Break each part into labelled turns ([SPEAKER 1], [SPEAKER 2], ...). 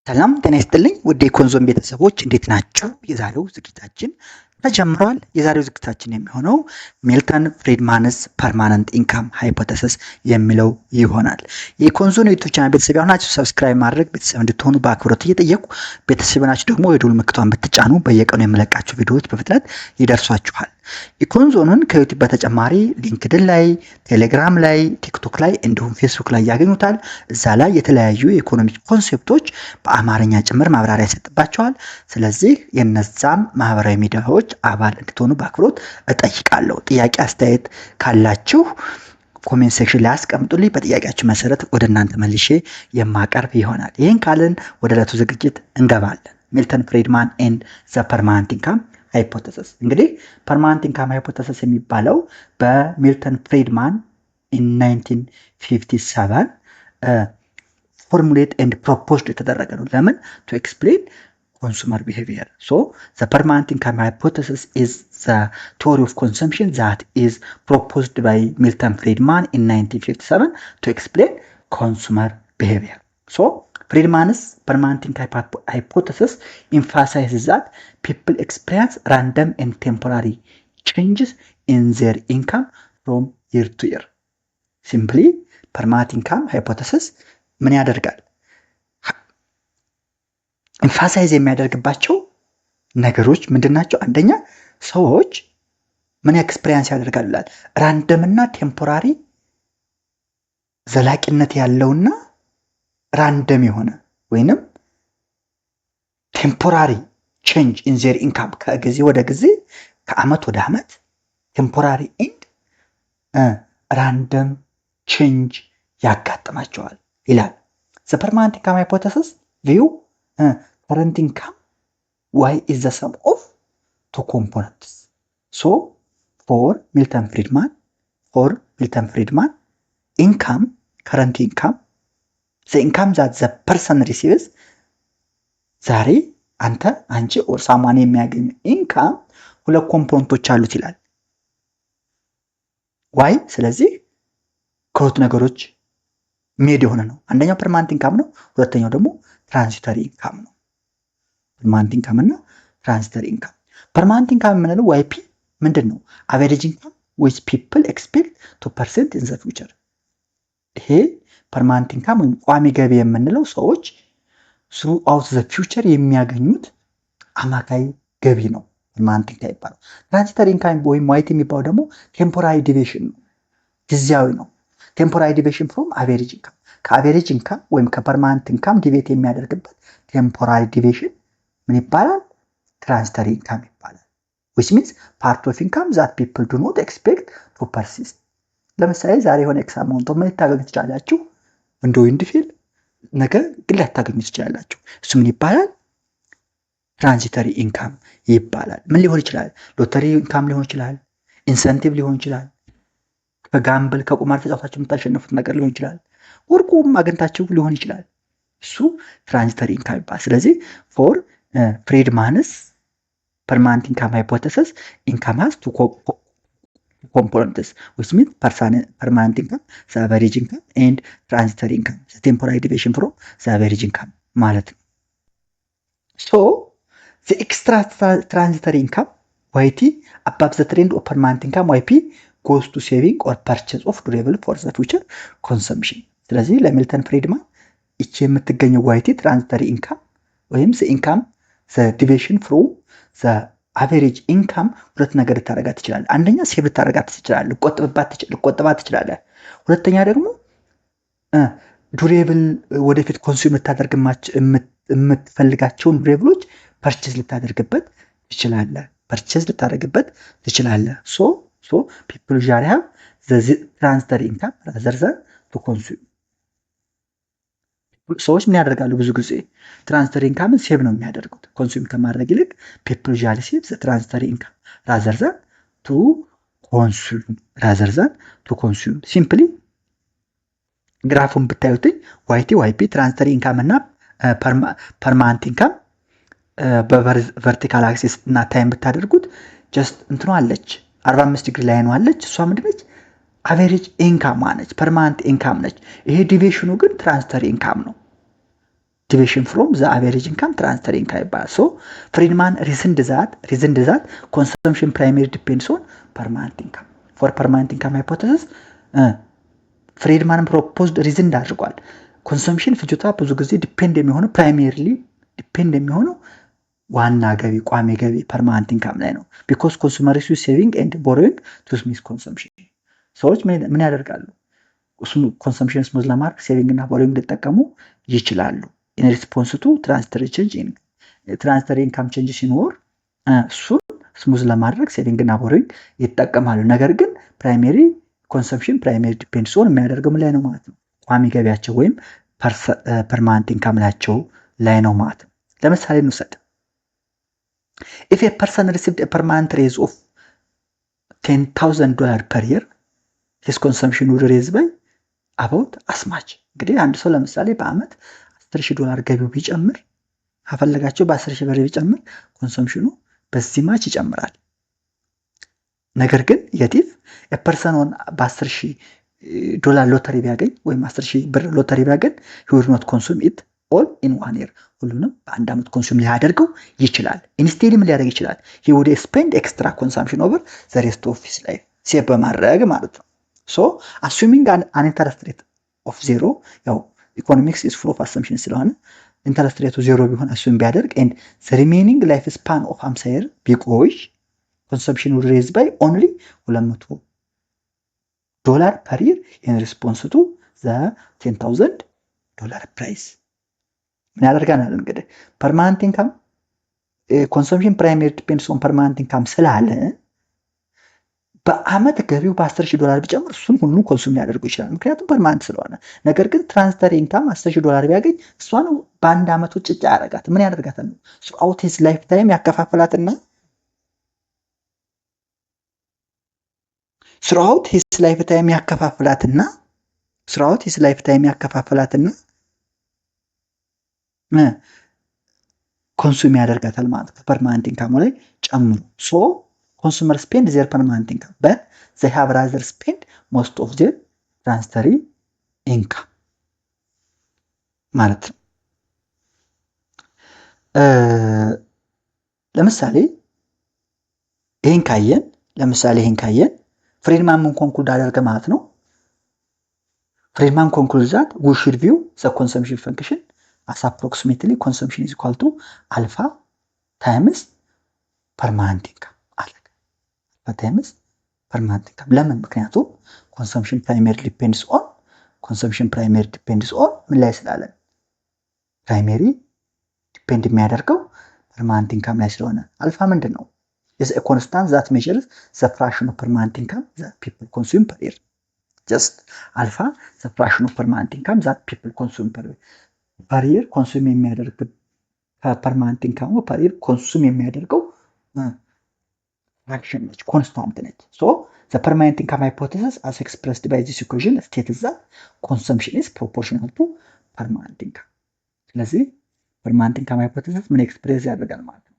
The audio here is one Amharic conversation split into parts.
[SPEAKER 1] ሰላም ጤና ይስጥልኝ ውድ የኮንዞም ቤተሰቦች እንዴት ናችሁ? የዛሬው ዝግጅታችን ተጀምሯል። የዛሬው ዝግጅታችን የሚሆነው ሚልተን ፍሪድማንስ ፐርማነንት ኢንካም ሃይፖቴሲስ የሚለው ይሆናል። የኮንዞን ዩቲዩብ ቻናል ቤተሰብ ያሆናችሁ ሰብስክራይብ ማድረግ ቤተሰብ እንድትሆኑ በአክብሮት እየጠየቁ ቤተሰብ ናችሁ ደግሞ የደወል ምልክቷን ብትጫኑ በየቀኑ የምለቃቸው ቪዲዮዎች በፍጥነት ይደርሷችኋል። ኢኮንዞንን ከዩቲዩብ በተጨማሪ ሊንክድን ላይ፣ ቴሌግራም ላይ፣ ቲክቶክ ላይ እንዲሁም ፌስቡክ ላይ ያገኙታል። እዛ ላይ የተለያዩ የኢኮኖሚክ ኮንሴፕቶች በአማርኛ ጭምር ማብራሪያ ይሰጥባቸዋል። ስለዚህ የነዛም ማህበራዊ ሚዲያዎች አባል እንድትሆኑ በአክብሮት እጠይቃለሁ። ጥያቄ አስተያየት ካላችሁ ኮሜንት ሴክሽን ላይ አስቀምጡልኝ። በጥያቄያችሁ መሰረት ወደ እናንተ መልሼ የማቀርብ ይሆናል። ይህን ካልን ወደ ዕለቱ ዝግጅት እንገባለን። ሚልተን ፍሪድማን ኤንድ ዘ ፐርማነንት ኢንካም ሃይፖቴሲስ። እንግዲህ ፐርማነንት ኢንካም ሃይፖቴሲስ የሚባለው በሚልተን ፍሪድማን ኢን 1957 ፎርሙሌት ኤንድ ፕሮፖዝድ የተደረገ ነው። ለምን? ቱ ኤክስፕሌን ኮንሱመር ቢሄቪየር። ሶ ዘ ፐርማነንት ኢንካም ሃይፖቴሲስ ኢዝ ዘ ቲዎሪ ኦፍ ኮንሰምፕሽን ዛት ኢዝ ፕሮፖዝድ ባይ ሚልተን ፍሪድማን ኢን 1957 ቱ ኤክስፕሌን ኮንሱመር ቢሄቪየር። ሶ Friedman's permanent income hypothesis emphasizes that people experience random and temporary changes in their income from year to year. Simply, permanent income hypothesis ምን ያደርጋል? ኤምፋሳይዝ የሚያደርግባቸው ነገሮች ምንድናቸው? አንደኛ ሰዎች ምን ኤክስፒሪየንስ ያደርጋሉ ይላል። ራንደም እና ቴምፖራሪ ዘላቂነት ያለውና ራንደም የሆነ ወይንም ቴምፖራሪ ቼንጅ ኢን ዜር ኢንካም ከጊዜ ወደ ጊዜ ከአመት ወደ አመት ቴምፖራሪ ኤንድ ራንደም ቼንጅ ያጋጥማቸዋል ይላል። ዘ ፐርማነንት ኢንካም ሃይፖቴሲስ ቪው ከረንት ኢንካም ዋይ ኢዝ ዘ ሰም ኦፍ ቱ ኮምፖነንትስ። ሶ ፎር ሚልተን ፍሪድማን ኢንካም ከረንት ኢንካም the income that the person receives ዛሬ አንቺ ኦር ሳማን የሚያገኝ ኢንካም ሁለት ኮምፖነንቶች አሉት ይላል። ዋይ? ስለዚህ ከሁለት ነገሮች ሜድ የሆነ ነው። አንደኛው ፐርማነንት ኢንካም ነው፣ ሁለተኛው ደግሞ ትራንዚተሪ ኢንካም ነው። ፐርማነንት ኢንካም እና ትራንዚተሪ ኢንካም። ፐርማነንት ኢንካም የምንለው ዋይፒ ምንድን ነው? አቨሬጅ ኢንካም which people expect to percent in the future። ይሄ ፐርማነንት ኢንካም ወይም ቋሚ ገቢ የምንለው ሰዎች throughout the future የሚያገኙት አማካይ ገቢ ነው። ፐርማነንት ኢንካም ይባላል። ትራንዚተሪ ኢንካም ወይም ዋይቲ የሚባለው ደግሞ ቴምፖራሪ ዲቪዬሽን ነው፣ ጊዜያዊ ነው። ቴምፖራሪ ዲቪዬሽን ፍሮም አቨሬጅ ኢንካም፣ ከአቨሬጅ ኢንካም ወይም ከፐርማነንት ኢንካም ዲቪዬት የሚያደርግበት ቴምፖራሪ ዲቪዬሽን ምን ይባላል? ትራንዚተሪ ኢንካም ይባላል። which means part of income that people do not expect to persist። ለምሳሌ ዛሬ የሆነ ኤክስ አማውንት ምን ልታገኙ ትችላላችሁ? እንደ ኢንዲፊል ነገር ግን ላታገኙ ትችላላችሁ። እሱ ምን ይባላል? ትራንዚተሪ ኢንካም ይባላል። ምን ሊሆን ይችላል? ሎተሪ ኢንካም ሊሆን ይችላል፣ ኢንሰንቲቭ ሊሆን ይችላል፣ ከጋምብል ከቁማር ተጫውታችሁ የምታሸንፉት ነገር ሊሆን ይችላል፣ ወርቁም አግኝታችሁ ሊሆን ይችላል። እሱ ትራንዚተሪ ኢንካም ይባላል። ስለዚህ ፎር ፍሪድማንስ permanent income hypothesis, income has two components, which means permanent income, the average income, and transitory income, the temporary deviation from the average income ማለት ነው። So the extra transitory income YT above the trend of permanent income YP goes to saving or purchase of durable for the future consumption። ስለዚህ ለሚልተን ፍሪድማን እቺ የምትገኘው YT transitory income ወይም the income the deviation from the average income ሁለት ነገር ልታረጋት ትችላለህ። አንደኛ ሴቭ ልታረጋት ትችላለህ፣ ልቆጥባት ትችላለህ። ሁለተኛ ደግሞ ዱሬብል ወደፊት ኮንሱም የምትፈልጋቸውን ዱሬብሎች ፐርቼዝ ልታደርግበት ትችላለህ። ሶ people usually have the transitory income rather than to consume። ሰዎች ምን ያደርጋሉ? ብዙ ጊዜ ትራንዚተሪ ኢንካምን ሴቭ ነው የሚያደርጉት ኮንሱም ከማድረግ ይልቅ። ፒፕል ዩዥዋሊ ሴቭ ዘ ትራንዚተሪ ኢንካም ራዘር ዛን ቱ ኮንሱም። ሲምፕሊ ግራፉን ብታዩት ዋይፒ ትራንዚተሪ ኢንካም እና ፐርማነንት ኢንካም በቨርቲካል አክሲስ እና ታይም ብታደርጉት ጀስት እንትኑ አለች 45 ዲግሪ ላይ ነው አለች። እሷ ምንድነች? አቨሬጅ ኢንካም ነች፣ ፐርማነንት ኢንካም ነች። ይሄ ዲቪዬሽኑ ግን ትራንዚተሪ ኢንካም ነው። ዲቪሽን ፍሮም ዘ አቨሬጅ ኢንካም ትራንስፈር ኢንካም ይባላል። ሶ ፍሪድማን ሪዝንድ ዛት ኮንሰምፕሽን ፕራይመሪ ዲፔንድስ ኦን ፐርማነንት ኢንካም ፎር ፐርማነንት ኢንካም ሃይፖቴሲስ ፍሪድማን ፕሮፖዝድ ሪዝንድ አድርጓል። ኮንሰምፕሽን ፍጆታ ብዙ ጊዜ ዲፔንድ የሚሆነው ፕራይሜሪሊ ዲፔንድ የሚሆነው ዋና ገቢ ቋሚ ገቢ ፐርማነንት ኢንካም ላይ ነው። ቢኮዝ ኮንሱመርስ ዩዝ ሴቪንግ ኤንድ ቦሮዊንግ ቱ ስሚዝ ኮንሰምፕሽን። ሰዎች ምን ያደርጋሉ? ኮንሰምፕሽን ስሙዝ ለማድረግ ሴቪንግ እና ቦሮዊንግ ሊጠቀሙ ይችላሉ። ኢን ሪስፖንስ ቱ ትራንስፈር ኢንካም ቼንጅ ሲኖር እሱን ስሙዝ ለማድረግ ሴቪንግ እና ቦሮዊንግ ይጠቀማሉ። ነገር ግን ፕራይሜሪ ኮንሰምፕሽን ፕራይሜሪ ዲፔንድስ ኦን የሚያደርገው ምን ላይ ነው ማለት ነው? ቋሚ ገቢያቸው ወይም ፐርማነንት ኢንካም ላይ ነው ማለት ነው። ለምሳሌ እንውሰድ። if a person received a permanent raise of $10,000 per year his consumption would raise by about as much። እንግዲህ አንድ ሰው ለምሳሌ በአመት $10,000 ገቢው ቢጨምር አፈለጋቸው በ10,000 ብር ቢጨምር ኮንሰምፕሽኑ በዚህ ማች ይጨምራል። ነገር ግን የቲፍ ፐርሰን በ10,000 ሎተሪ ቢያገኝ ወይም 10,000 ብር ሎተሪ ቢያገኝ he would not consume it all in 1 year ሁሉንም በአንድ አመት ኮንሱም ሊያደርገው ይችላል። ኢንስቴድ ምን ሊያደርግ ይችላል? he would spend extra consumption over the rest of his life ሴቭ በማድረግ ማለት ነው። so assuming an interest rate of 0 ያው ኢኮኖሚክስ is full of assumption ስለሆነ ኢንተረስት ሬቱ 0 ቢሆን አሱም ቢያደርግ and the remaining life span of 50 year ቢቆይ consumption would raise by only $200 per year in response to the $10,000 price። ምን ያደርጋናል እንግዲህ ፐርማነንት ኢንካም ኮንሰምፕሽን ፕራይመሪ ዲፔንድስ ኦን ፐርማነንት ኢንካም ስላለ በአመት ገቢው $10,000 ቢጨምር እሱን ሁሉ ኮንሱም ሊያደርጉ ይችላል፣ ምክንያቱም ፐርማነንት ስለሆነ። ነገር ግን ትራንስፈር ኢንካም $10,000 ቢያገኝ እሷን በአንድ አመት ውጭ ያደርጋት ምን ያደርጋታል ነው throughout his lifetime ያከፋፍላትና throughout his lifetime ያከፋፍላትና ኮንሱም ያደርጋታል ማለት ነው ፐርማነንት ኢንካም ላይ ጨምሮ። ሶ ኮንሱመር ስፔንድ ዜር ፐርማነንት ኢንካም በት they have rather spent most of their transitory income ማለት ነው። ለምሳሌ ይሄን ካየን ፍሪድማን ምን ኮንክሉድ አደረገ ማለት ነው? ፍሪድማን ኮንክሉድ ዛት we should view the consumption function as approximately consumption is equal to alpha times permanent income አለቀ። alpha times permanent income ለምን? ምክንያቱም consumption primarily depends on ምን ላይ ስላለን primary ዲፔንድ የሚያደርገው permanent income ላይ ስለሆነ አልፋ ምንድን ነው? is a constant that measures the fraction of permanent income that people consume per year። just alpha the fraction of permanent income that people consume per year consume የሚያደርግ permanent income per year consume የሚያደርገው fraction ነች፣ constant ነች። so the permanent income hypothesis as expressed by this equation states that consumption is proportional to permanent income። ስለዚህ permanent income hypothesis ምን ኤክስፕሬስ ያደርጋል ማለት ነው?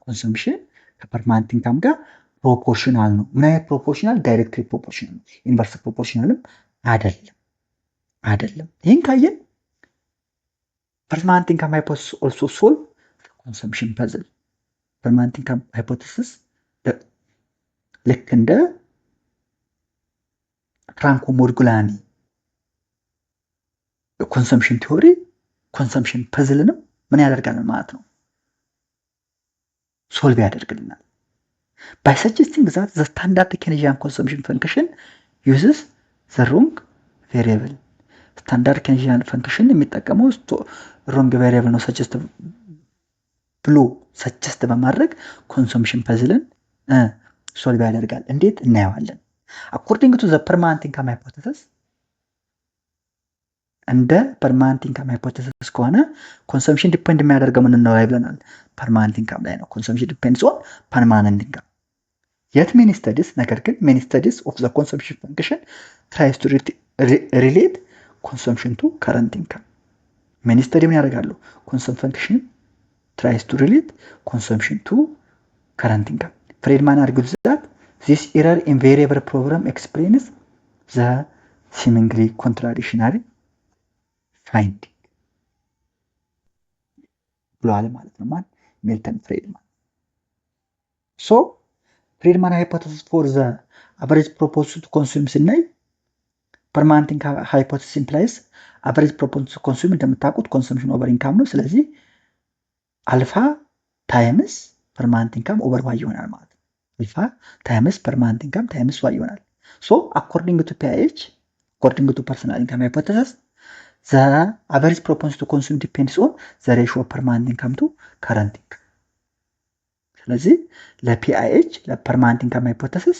[SPEAKER 1] consumption ከፐርማነንት ኢንካም ጋር ፕሮፖርሽናል ነው። ምን አይነት ፕሮፖርሽናል? ዳይሬክትሊ ፕሮፖርሽናል ነው። ኢንቨርስ ፕሮፖርሽናልም አይደለም። ይህን ካየን permanent income hypothesis also solve the consumption puzzle። permanent income hypothesis ልክ እንደ ፍራንኮ ሞድጉላኒ ኮንሰምፕሽን ቲዮሪ ኮንሰምፕሽን ፐዝልንም ምን ያደርጋል ማለት ነው? ሶልቭ ያደርግልናል። by suggesting that the standard Keynesian consumption function uses the wrong variable። standard Keynesian function የሚጠቀመው wrong variable ነው suggest በማድረግ consumption puzzle ሶልቭ ያደርጋል። እንዴት እናየዋለን? according to the permanent income hypothesis እንደ permanent income hypothesis ከሆነ consumption depend የሚያደርገው ምን ነው ላይ ብለናል? permanent income ላይ ነው። consumption depends on permanent income። yet many studies ነገር ግን many studies of the consumption function tries to relate consumption to current income። many study ምን ያደርጋሉ? consumption function tries to relate consumption to current income። Friedman argues that this error in variable program explains the seemingly contradictory finding። ብለዋል ማለት ነው። ማን? ሚልተን ፍሬድማን። ሶ ፍሬድማን ሃይፖቴሲስ ፎር ዘ አቨሬጅ ፕሮፖርሽን ቱ ኮንሱም ስናይ ፐርማነንት ኢንካም ሃይፖቴሲስ ኢምፕላይስ አቨሬጅ ፕሮፖርሽን ቱ ኮንሱም እንደምታውቁት ኮንሰምሽን ኦቨር ኢንካም ነው። ስለዚህ አልፋ ታይምስ ፐርማነንት ኢንካም ኦቨር ዋይ ይሆናል ማለት ነው። አልፋ ታይምስ ፐርማነንት ኢንካም ታይምስ ዋይ ይሆናል። ሶ አኮርዲንግ ቱ ፒኤች አኮርዲንግ ቱ ፐርሰናል ኢንካም ሃይፖቴሲስ the average proportion to consume depends on the ratio of permanent income to current income. ስለዚህ ለፒአይኤች ለፐርማነንት ኢንካም ሃይፖቴሲስ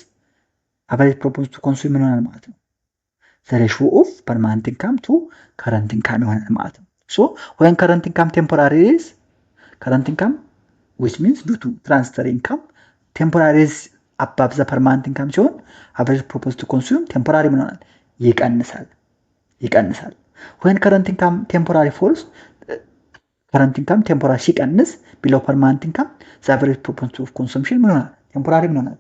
[SPEAKER 1] average proportion to consume ምን ይሆናል ማለት ነው? the ratio of permanent income to current income ይሆናል ማለት ነው። so when current income temporary is current income which means due to transitory income temporary is above the permanent income ሲሆን average proportion to consume temporary ምን ይሆናል? ይቀንሳል። when current income temporary falls current income temporary ሲቀንስ below permanent income the average proportion of consumption ምን ይሆናል? temporary ምን ይሆናል?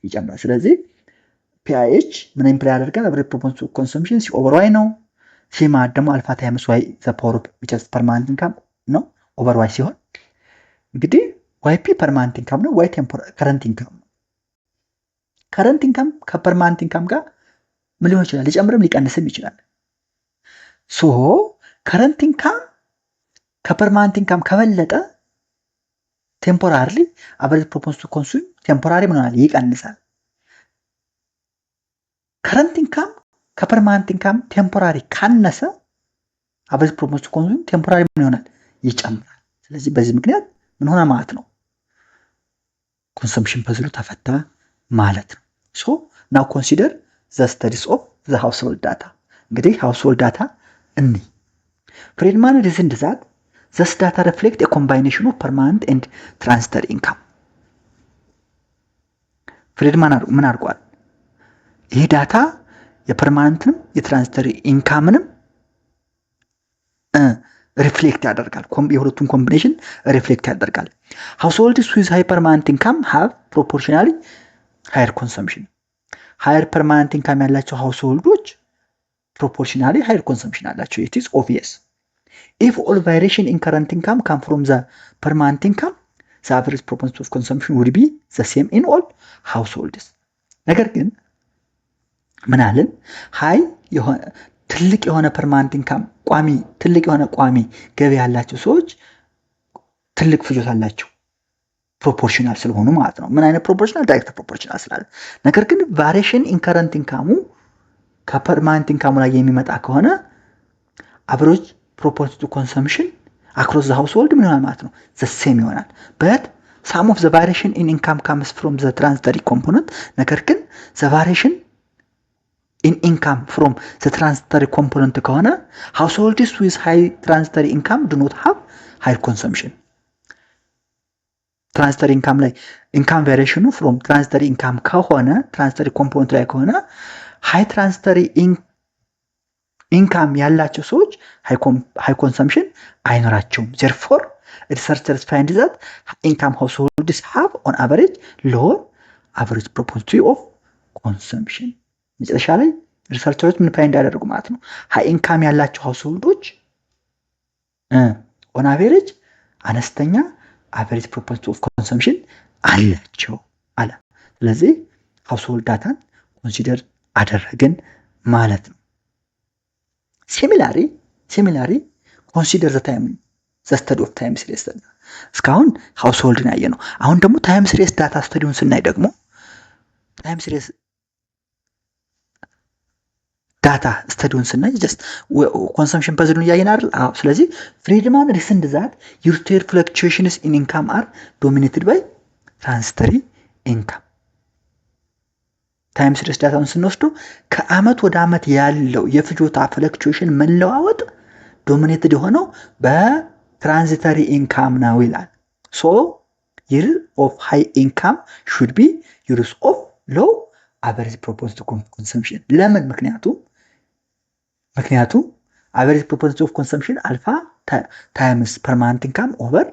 [SPEAKER 1] ይጨምራል። ስለዚህ PIH ምን ኢምፕላይ ያደርጋል? average proportion of consumption ሲ over y ነው። ሲ ማለት ደግሞ አልፋ ታይምስ y the power of which is permanent income ነው over y ሲሆን እንግዲህ YP permanent income ነው y current income ነው። current income ከpermanent income ጋር ምን ሊሆን ይችላል? ሊጨምርም ሊቀንስም ይችላል። ሶ ከረንት ኢንካም ከፐርማነንት ኢንካም ከበለጠ ቴምፖራሪ አቨሬጅ ፕሮፖርሽን ቱ ኮንሱም ቴምፖራሪ ምን ይሆናል? ይቀንሳል። ከረንት ኢንካም ከፐርማነንት ኢንካም ቴምፖራሪ ካነሰ አቨሬጅ ፕሮፖርሽን ቱ ኮንሱም ቴምፖራሪ ምን ይሆናል? ይጨምራል። ስለዚህ በዚህ ምክንያት ምን ሆነ ማለት ነው? ኮንሰምፕሽን ፐዝሉ ተፈታ ማለት ነው። ሶ ናው ኮንሲደር the studies of the household data. እንግዲህ household data ፍሬድማን reasoned that this data reflect a combination of permanent and transitory income. ፍሬድማን ምን አድርጓል? ይህ ዳታ የፐርማነንትንም የትራንዚተሪ ኢንካምንም ሪፍሌክት ያደርጋል። የሁለቱን ኮምቢኔሽን ሪፍሌክት ያደርጋል። households with high permanent income have proportionally higher consumption. ሃየር ፐርማነንት ኢንካም ያላቸው ሃውስሆልዶች ፕሮፖርሽናሊ ሃየር ኮንሰምፕሽን አላቸው። it is obvious. if all variation in current income come from the permanent income the average proportion of consumption would be the same in all households. ነገር ግን ምን አለን? ሃይ የሆነ ትልቅ የሆነ ፐርማነንት ኢንካም ትልቅ የሆነ ቋሚ ገቢ ያላቸው ሰዎች ትልቅ ፍጆታ አላቸው ፕሮፖርሽናል ስለሆኑ ማለት ነው። ምን አይነት ፕሮፖርሽናል? ዳይሬክት ፕሮፖርሽናል ስላለ። ነገር ግን ቫሪዬሽን ኢን ከረንት ኢንካሙ ከፐርማነንት ኢንካሙ ላይ የሚመጣ ከሆነ አቨሬጅ ፕሮፖርሽን ቱ ኮንሰምፕሽን አክሮስ ዘ ሃውስሆልድ ምን ይሆናል ማለት ነው? ዘ ሴም ይሆናል። በት ሳም ኦፍ ዘ ቫሪዬሽን ኢን ኢንካም ካምስ ፍሮም ዘ ትራንዚተሪ ኮምፖነንት። ነገር ግን ዘ ቫሪዬሽን ኢን ኢንካም ፍሮም ዘ ትራንዚተሪ ኮምፖነንት ከሆነ ሃውስሆልድስ ዊዝ ሃይ ትራንዚተሪ ኢንካም ዱ ኖት ሃቭ ሃይ ኮንሰምፕሽን። ትራንዚተሪ ኢንካም ላይ ኢንካም ቬሪዬሽኑ ፍሮም ትራንዚተሪ ኢንካም ከሆነ ትራንዚተሪ ኮምፖነንት ላይ ከሆነ ሃይ ትራንዚተሪ ኢንካም ያላቸው ሰዎች ሃይ ኮንሰምፕሽን አይኖራቸውም። therefore researchers find that income households have on average lower average propensity of consumption. መጨረሻ ላይ ሪሰርቸሮች ምን ፋይንድ ያደርጉ ማለት ነው? ሃይ ኢንካም ያላቸው ሃውስሆልዶች ኦን አቨሬጅ አነስተኛ average propensity of consumption አላቸው አለ። ስለዚህ ሃውስሆልድ ዳታን ኮንሲደር አደረግን ማለት ነው። ሲሚላሪ ኮንሲደር ዘ ታይም ዘ ስተዲ ኦፍ ታይም ሲሪየስ ዳታ። እስካሁን ሃውስሆልድን ያየ ነው። አሁን ደግሞ ታይም ሲሪየስ ዳታ ስተዲውን ስናይ ደግሞ ታይም ሲሪየስ ዳታ ስተዲውን ስናይ ጀስት ኮንሰምፕሽን ፐዝሉን እያየን አይደል? አዎ። ስለዚህ ፍሪድማን ሪሰንድ ዛት ዩር ፍለክቹዌሽንስ ኢን ኢንካም አር ዶሚኔትድ ባይ ትራንዚተሪ ኢንካም። ታይም ሲሪየስ ዳታውን ስንወስዱ ከአመት ወደ አመት ያለው የፍጆታ ፍለክቹዌሽን መለዋወጥ ዶሚኔትድ የሆነው በትራንዚተሪ ኢንካም ነው ይላል። ሶ ይር ኦፍ ሃይ ኢንካም ሹድ ቢ ይርስ ኦፍ ሎው አቨሬጅ ፕሮፖርሽን ቱ ኮንሰምፕሽን። ለምን? ምክንያቱም አቨሬጅ ፕሮፖርሽን ኦፍ ኮንሰምፕሽን አልፋ ታይምስ ፐርማነንት ኢንካም ኦቨር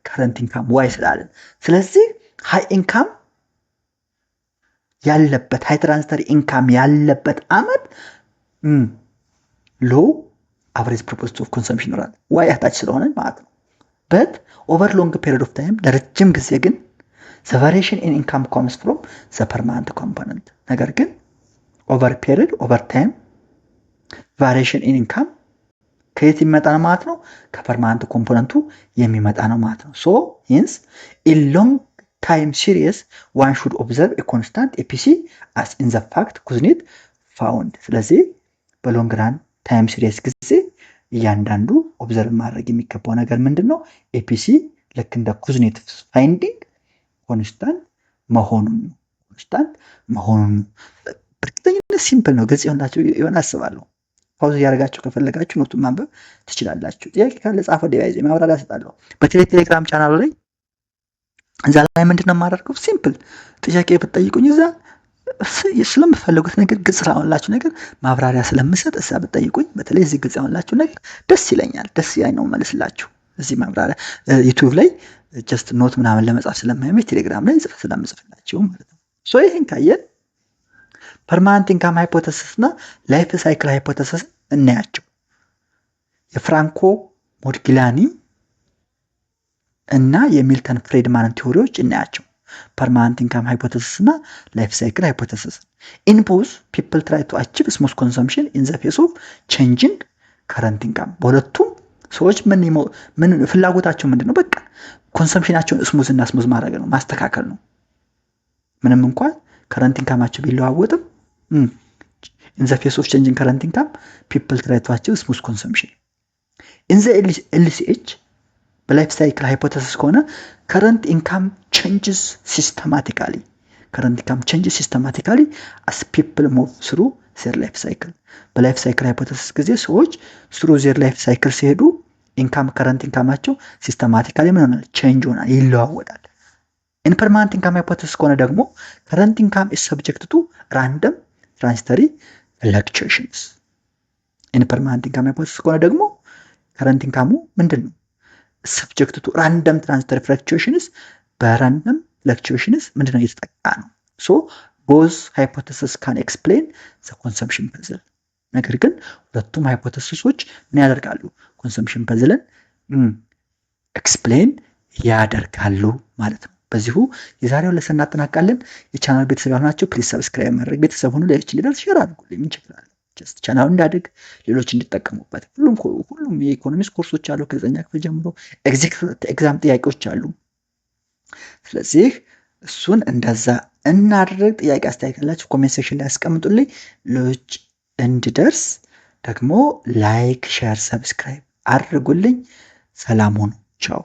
[SPEAKER 1] ከረንት ኢንካም ዋይ ስላለን፣ ስለዚህ ሃይ ኢንካም ያለበት ሃይ ትራንዚተሪ ኢንካም ያለበት አመት ሎው አቨሬጅ ፕሮፖርሽን ኦፍ ኮንሰምፕሽን ይኖራል ዋይ አታች ስለሆነ ማለት ነው። በት ኦቨር ሎንግ ፔሪድ ኦፍ ታይም ለረጅም ጊዜ ግን the variation in income comes from the permanent component ነገር ግን over time variation in income ከየት ይመጣ ነው ማለት ነው? ከፐርማነንት ኮምፖነንቱ የሚመጣ ነው ማለት ነው። so hence in long time series one should observe a constant APC as in the fact ኩዝኔት found ስለዚህ በሎንግ ራን ታይም ሲሪየስ ጊዜ እያንዳንዱ ኦብዘርቭ ማድረግ የሚገባው ነገር ምንድነው? ኤፒሲ ልክ እንደ ኩዝኔት ፋይንዲንግ ኮንስታንት መሆኑን በእርግጠኝነት ሲምፕል ነው። ግልጽ ይሆናል አስባለሁ። ፓውዝ እያደረጋችሁ ከፈለጋችሁ ኖቱን ማንበብ ትችላላችሁ። ጥያቄ ካለ ጻፉ፣ ዲቫይዝ ማብራሪያ እሰጣለሁ። በቴሌግራም ቻናሉ ላይ እዛ ላይ ምንድነው የማደርገው? ሲምፕል ጥያቄ ብትጠይቁኝ እዛ ስለምፈልጉት ነገር ግልጽ ስላልሆነላችሁ ነገር ማብራሪያ ስለምሰጥ እዛ ብትጠይቁኝ፣ በተለይ እዚህ ግልጽ ያልሆነላችሁ ነገር ደስ ይለኛል። ደስ ያለኝ ነው መልስላችሁ። እዚህ ማብራሪያ ዩቲዩብ ላይ ጀስት ኖት ምናምን ለመጻፍ ስለማይመች ቴሌግራም ላይ ስለምጽፍላችሁ ማለት ነው። ሶ ይሄን ካየን ፐርማነንት ኢንካም ሃይፖቴሲስ እና ላይፍ ሳይክል ሃይፖቴሲስ እናያቸው። የፍራንኮ ሞዲግሊያኒ እና የሚልተን ፍሬድማን ቲዎሪዎች እናያቸው። permanent income hypothesis እና life cycle hypothesis. In both, people try to achieve smooth consumption in the face of changing current income. በሁለቱም ሰዎች ምን ፍላጎታቸው ምንድነው? በቃ ኮንሰምፕሽናቸውን ስሙዝ እና ስሙዝ ማድረግ ነው፣ ማስተካከል ነው። ምንም እንኳን current incomeአቸው ቢለዋወጥም in the face of changing current income, people try to achieve smooth consumption. In the LCH በላይፍ ሳይክል ሃይፖቴሲስ ከሆነ current income changes systematically as people move through their life cycle. በላይፍ ሳይክል ሃይፖቴሲስ ጊዜ ሰዎች through their life cycle ሲሄዱ current incomeአቸው systematically ምን ይሆናል? change ይሆናል፣ ይለዋወጣል። in permanent income hypothesis ከሆነ ደግሞ current income is subject to random transitory fluctuations. in permanent income hypothesis ከሆነ ደግሞ current income ምንድነው? subject to random transitory fluctuations በራንደም fluctuations ምንድነው እየተጠቃ ነው። so both hypotheses can explain the consumption puzzle. ነገር ግን ሁለቱም ሃይፖቴሲሶች ምን ያደርጋሉ? consumption puzzle explain ያደርጋሉ ማለት ነው። በዚሁ የዛሬውን ለሰን እናጠናቃለን። የቻናል ቤተሰብ ያልሆናችሁ ፕሊዝ ሰብስክራይብ ማድረግ ቤተሰብ ሁኑ። ለሌሎች ሊደርስ ሼር አድርጉልኝ። ምን ችግር አለ? ጀስት ቻናሉ እንዳድግ ሌሎች እንዲጠቀሙበት። ሁሉም የኢኮኖሚክስ ኮርሶች አሉ ከዘኛ ክፍል ጀምሮ ኤግዛም ጥያቄዎች አሉ። ስለዚህ እሱን እንደዛ እናድርግ። ጥያቄ አስተያየት ካላችሁ ኮሜንት ሴክሽን ላይ አስቀምጡልኝ። ሌሎች እንዲደርስ ደግሞ ላይክ፣ ሼር፣ ሰብስክራይብ አድርጉልኝ። ሰላም ሁኑ። ቻው።